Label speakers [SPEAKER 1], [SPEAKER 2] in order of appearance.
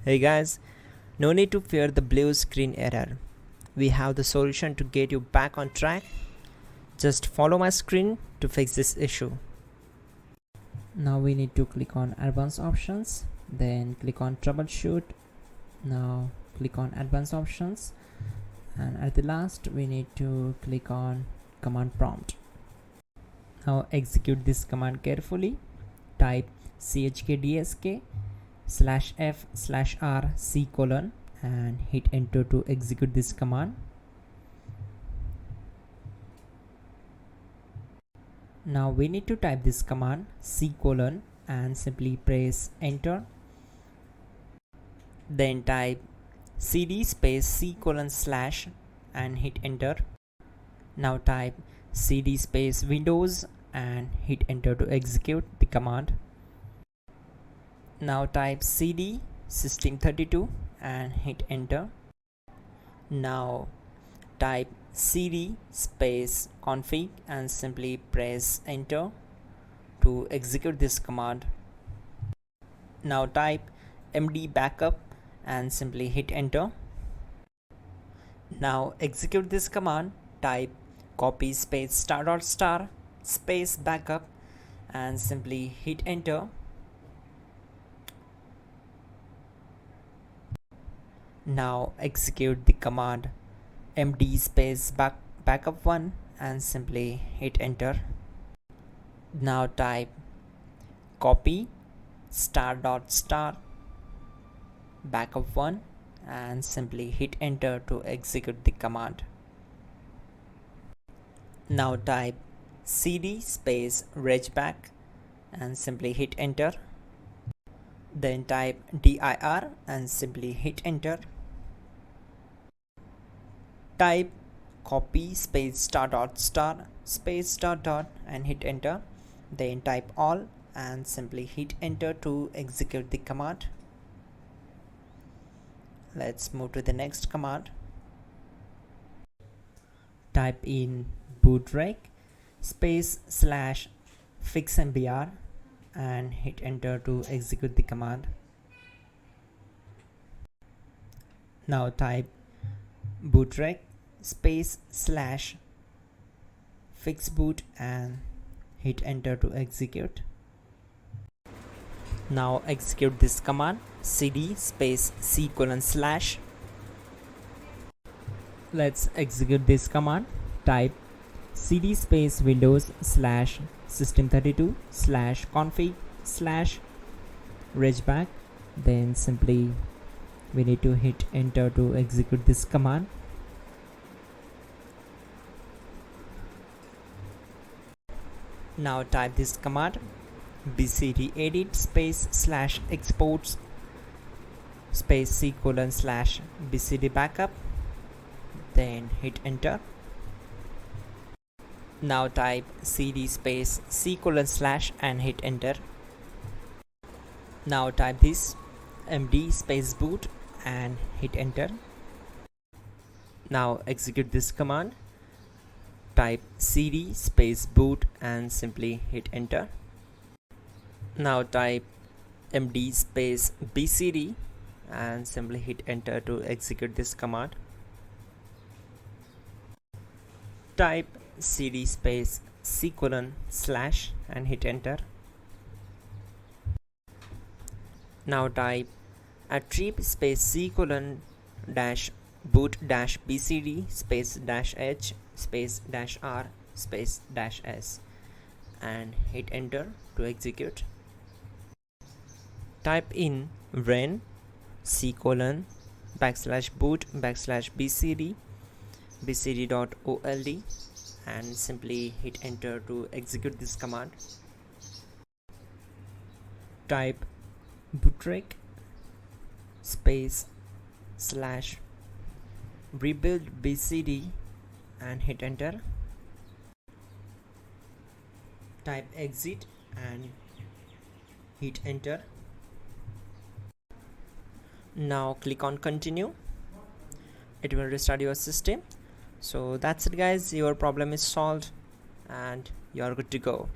[SPEAKER 1] Hey guys, no need to fear the blue screen error. We have the solution to get you back on track. Just follow my screen to fix this issue.
[SPEAKER 2] Now we need to click on advanced options, then click on troubleshoot. Now click on advanced options, and at the last we need to click on command prompt. Now execute this command carefully. Type chkdsk/f/r/c: and hit enter to execute this command. Now we need to type this command c: and simply press enter. Then type cd space c: / and hit enter. Now type cd space windows and hit enter to execute the command. Now type cd system32 and hit enter. Now type cd space config and simply press enter to execute this command. Now type md backup and simply hit enter. Now execute this command. Type copy space *** space backup and simply hit enter. Now execute the command md space backup1 and simply hit enter. Now type copy *** backup1 and simply hit enter to execute the command. Now type cd space regback and simply hit enter. Then type dir and simply hit enter. Type copy space *** space ... and hit enter. Then type all and simply hit enter to execute the command. Let's move to the next command. Type in bootrec space /fixmbr and hit enter to execute the command. Now type bootrec space /fixboot and hit enter to execute. Now execute this command cd space c: /. Let's execute this command. Type cd space windows /system32 /config /regback. Then simply we need to hit enter to execute this command. Now type this command bcd edit space /exports space c: /bcd backup. Then hit enter. Now type cd space c: / and hit enter. Now type this md space boot and hit enter. Now execute this command. Type cd space boot and simply hit enter. Now type md space bcd and simply hit enter to execute this command. Type cd space c: / and hit enter. Now type attrib space c: -boot -bcd space -h space -r space -s and hit enter to execute. Type in ren c: /boot /bcd bcd.old and simply hit enter to execute this command. Type bootrec space /rebuild bcd and hit enter. Type exit and hit enter. Now click on continue. It will restart your system. So that's it guys, your problem is solved and you are good to go.